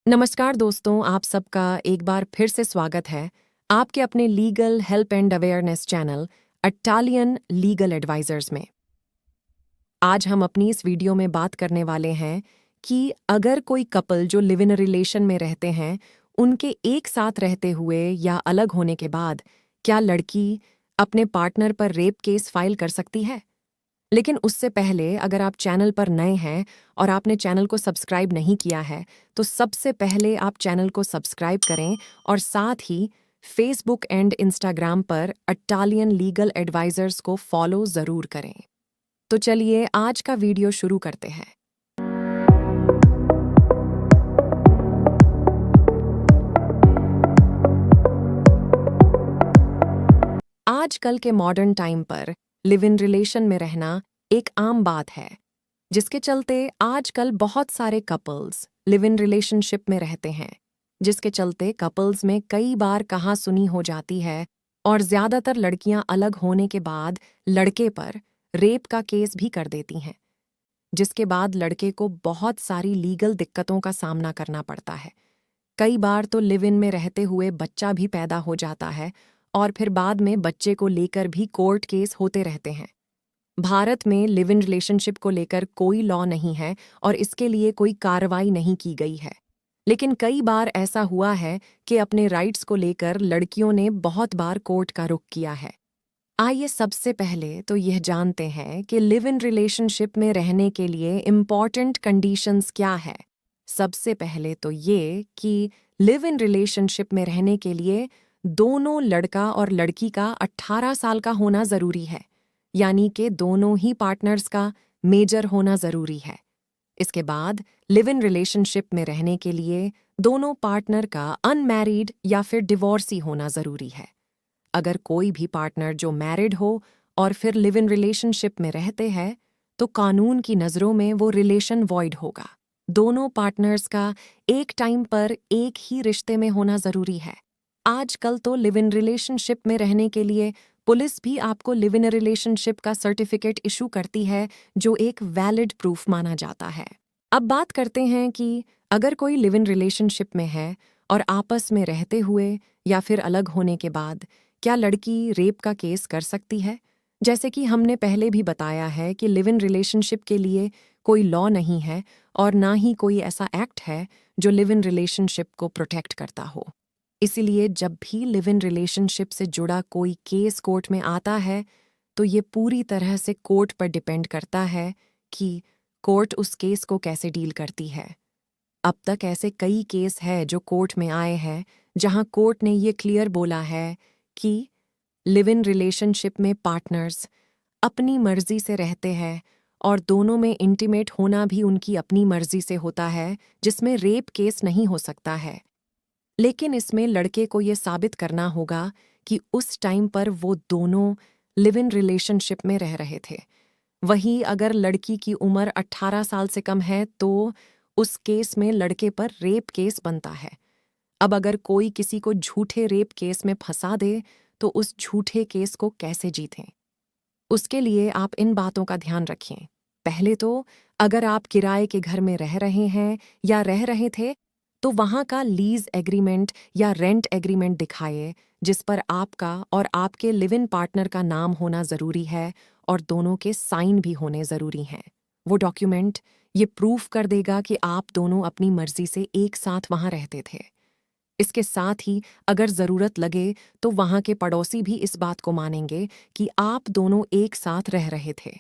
नमस्कार दोस्तों, आप सबका एक बार फिर से स्वागत है आपके अपने legal help and awareness channel Italian legal advisers में। आज हम अपनी इस वीडियो में बात करने वाले हैं कि अगर कोई कपल जो लिव इन रिलेशन में रहते हैं, उनके एक साथ रहते हुए या अलग होने के बाद क्या लड़की अपने पार्टनर पर रेप केस फाइल कर सकती है। लेकिन उससे पहले अगर आप चैनल पर नए हैं और आपने चैनल को सब्सक्राइब नहीं किया है, तो सबसे पहले आप चैनल को सब्सक्राइब करें और साथ ही फेसबुक एंड इंस्टाग्राम पर इटालियन लीगल एडवाइजर्स को फॉलो ज़रूर करें। तो चलिए आज का वीडियो शुरू करते हैं। आजकल के मॉडर्न टाइम पर लिव इन रिलेशन में रहना एक आम बात है, जिसके चलते आजकल बहुत सारे कपल्स लिव इन रिलेशनशिप में रहते हैं, जिसके चलते कपल्स में कई बार कहासुनी हो जाती है और ज़्यादातर लड़कियां अलग होने के बाद लड़के पर रेप का केस भी कर देती हैं, जिसके बाद लड़के को बहुत सारी लीगल दिक्कतों का सामना करना पड़ता है। कई बार तो लिव इन में रहते हुए बच्चा भी पैदा हो जाता है और फिर बाद में बच्चे को लेकर भी कोर्ट केस होते रहते हैं। भारत में लिव इन रिलेशनशिप को लेकर कोई लॉ नहीं है और इसके लिए कोई कार्रवाई नहीं की गई है। लेकिन कई बार ऐसा हुआ है कि अपने राइट्स को लेकर लड़कियों ने बहुत बार कोर्ट का रुख किया है। आइए सबसे पहले तो यह जानते हैं कि लिव इन रिलेशनशिप में रहने के लिए इम्पॉर्टेंट कंडीशंस क्या है। सबसे पहले तो ये कि लिव इन रिलेशनशिप में रहने के लिए दोनों लड़का और लड़की का 18 साल का होना ज़रूरी है, यानी कि दोनों ही पार्टनर्स का मेजर होना ज़रूरी है। इसके बाद लिव इन रिलेशनशिप में रहने के लिए दोनों पार्टनर का अनमैरिड या फिर डिवोर्सी होना ज़रूरी है। अगर कोई भी पार्टनर जो मैरिड हो और फिर लिव इन रिलेशनशिप में रहते हैं, तो कानून की नज़रों में वो रिलेशन वॉइड होगा। दोनों पार्टनर्स का एक टाइम पर एक ही रिश्ते में होना ज़रूरी है। आजकल तो लिव इन रिलेशनशिप में रहने के लिए पुलिस भी आपको लिव इन रिलेशनशिप का सर्टिफिकेट इशू करती है, जो एक वैलिड प्रूफ माना जाता है। अब बात करते हैं कि अगर कोई लिव इन रिलेशनशिप में है और आपस में रहते हुए या फिर अलग होने के बाद क्या लड़की रेप का केस कर सकती है। जैसे कि हमने पहले भी बताया है कि लिव इन रिलेशनशिप के लिए कोई लॉ नहीं है और ना ही कोई ऐसा एक्ट है जो लिव इन रिलेशनशिप को प्रोटेक्ट करता हो। इसीलिए जब भी लिव इन रिलेशनशिप से जुड़ा कोई केस कोर्ट में आता है, तो ये पूरी तरह से कोर्ट पर डिपेंड करता है कि कोर्ट उस केस को कैसे डील करती है। अब तक ऐसे कई केस हैं जो कोर्ट में आए हैं, जहां कोर्ट ने ये क्लियर बोला है कि लिव इन रिलेशनशिप में पार्टनर्स अपनी मर्जी से रहते हैं और दोनों में इंटीमेट होना भी उनकी अपनी मर्जी से होता है, जिसमें रेप केस नहीं हो सकता है। लेकिन इसमें लड़के को ये साबित करना होगा कि उस टाइम पर वो दोनों लिव इन रिलेशनशिप में रह रहे थे। वहीं अगर लड़की की उम्र 18 साल से कम है, तो उस केस में लड़के पर रेप केस बनता है। अब अगर कोई किसी को झूठे रेप केस में फंसा दे, तो उस झूठे केस को कैसे जीतें, उसके लिए आप इन बातों का ध्यान रखें। पहले तो अगर आप किराए के घर में रह रहे हैं या रह रहे थे, तो वहाँ का लीज एग्रीमेंट या रेंट एग्रीमेंट दिखाइए, जिस पर आपका और आपके लिव इन पार्टनर का नाम होना ज़रूरी है और दोनों के साइन भी होने ज़रूरी हैं। वो डॉक्यूमेंट ये प्रूफ कर देगा कि आप दोनों अपनी मर्जी से एक साथ वहाँ रहते थे। इसके साथ ही अगर ज़रूरत लगे तो वहाँ के पड़ोसी भी इस बात को मानेंगे कि आप दोनों एक साथ रह रहे थे।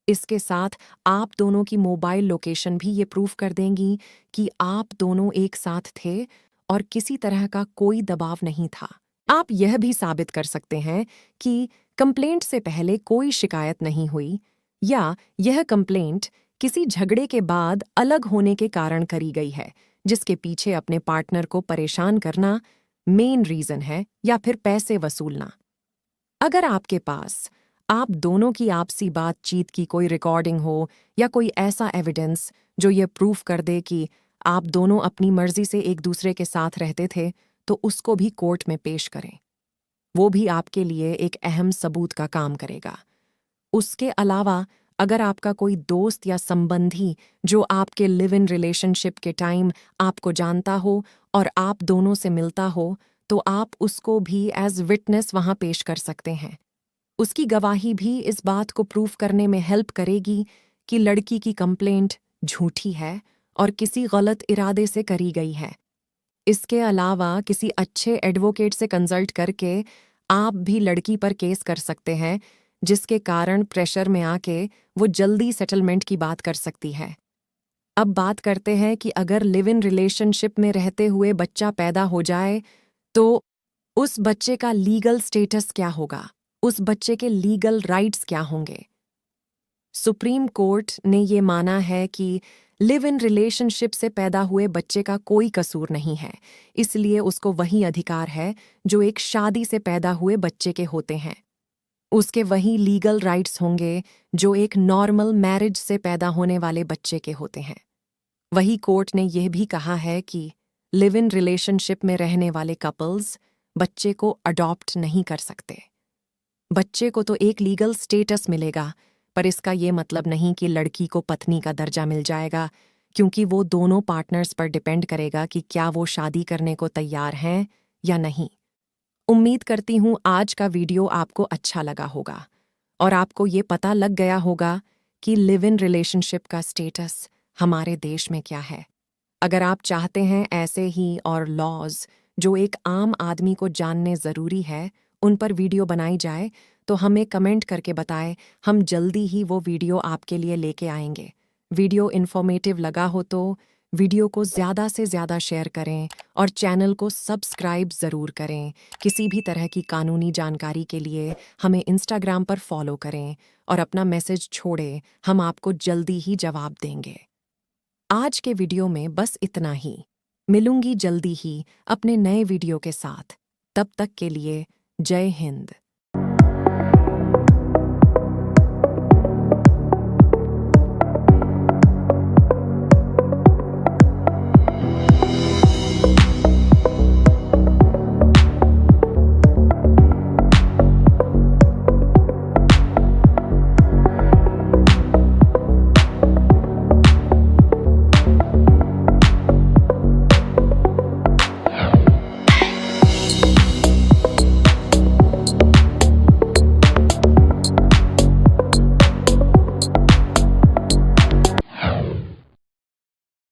इसके साथ आप दोनों की मोबाइल लोकेशन भी ये प्रूफ कर देंगी कि आप दोनों एक साथ थे और किसी तरह का कोई दबाव नहीं था। आप यह भी साबित कर सकते हैं कि कंप्लेंट से पहले कोई शिकायत नहीं हुई या यह कंप्लेंट किसी झगड़े के बाद अलग होने के कारण करी गई है, जिसके पीछे अपने पार्टनर को परेशान करना मेन रीजन है या फिर पैसे वसूलना। अगर आपके पास आप दोनों की आपसी बातचीत की कोई रिकॉर्डिंग हो या कोई ऐसा एविडेंस जो ये प्रूफ कर दे कि आप दोनों अपनी मर्जी से एक दूसरे के साथ रहते थे, तो उसको भी कोर्ट में पेश करें। वो भी आपके लिए एक अहम सबूत का काम करेगा। उसके अलावा अगर आपका कोई दोस्त या संबंधी जो आपके लिव इन रिलेशनशिप के टाइम आपको जानता हो और आप दोनों से मिलता हो, तो आप उसको भी एज विटनेस वहां पेश कर सकते हैं। उसकी गवाही भी इस बात को प्रूव करने में हेल्प करेगी कि लड़की की कंप्लेंट झूठी है और किसी गलत इरादे से करी गई है। इसके अलावा किसी अच्छे एडवोकेट से कंसल्ट करके आप भी लड़की पर केस कर सकते हैं, जिसके कारण प्रेशर में आके वो जल्दी सेटलमेंट की बात कर सकती है। अब बात करते हैं कि अगर लिव इन रिलेशनशिप में रहते हुए बच्चा पैदा हो जाए तो उस बच्चे का लीगल स्टेटस क्या होगा, उस बच्चे के लीगल राइट्स क्या होंगे। सुप्रीम कोर्ट ने ये माना है कि लिव इन रिलेशनशिप से पैदा हुए बच्चे का कोई कसूर नहीं है, इसलिए उसको वही अधिकार है जो एक शादी से पैदा हुए बच्चे के होते हैं। उसके वही लीगल राइट्स होंगे जो एक नॉर्मल मैरिज से पैदा होने वाले बच्चे के होते हैं। वही कोर्ट ने यह भी कहा है कि लिव इन रिलेशनशिप में रहने वाले कपल्स बच्चे को अडॉप्ट नहीं कर सकते। बच्चे को तो एक लीगल स्टेटस मिलेगा, पर इसका ये मतलब नहीं कि लड़की को पत्नी का दर्जा मिल जाएगा, क्योंकि वो दोनों पार्टनर्स पर डिपेंड करेगा कि क्या वो शादी करने को तैयार हैं या नहीं। उम्मीद करती हूँ आज का वीडियो आपको अच्छा लगा होगा और आपको ये पता लग गया होगा कि लिव इन रिलेशनशिप का स्टेटस हमारे देश में क्या है। अगर आप चाहते हैं ऐसे ही और लॉज जो एक आम आदमी को जानने ज़रूरी है उन पर वीडियो बनाई जाए, तो हमें कमेंट करके बताएं। हम जल्दी ही वो वीडियो आपके लिए लेके आएंगे। वीडियो इन्फॉर्मेटिव लगा हो तो वीडियो को ज़्यादा से ज़्यादा शेयर करें और चैनल को सब्सक्राइब ज़रूर करें। किसी भी तरह की कानूनी जानकारी के लिए हमें इंस्टाग्राम पर फॉलो करें और अपना मैसेज छोड़ें, हम आपको जल्दी ही जवाब देंगे। आज के वीडियो में बस इतना ही। मिलूंगी जल्दी ही अपने नए वीडियो के साथ। तब तक के लिए जय हिंद।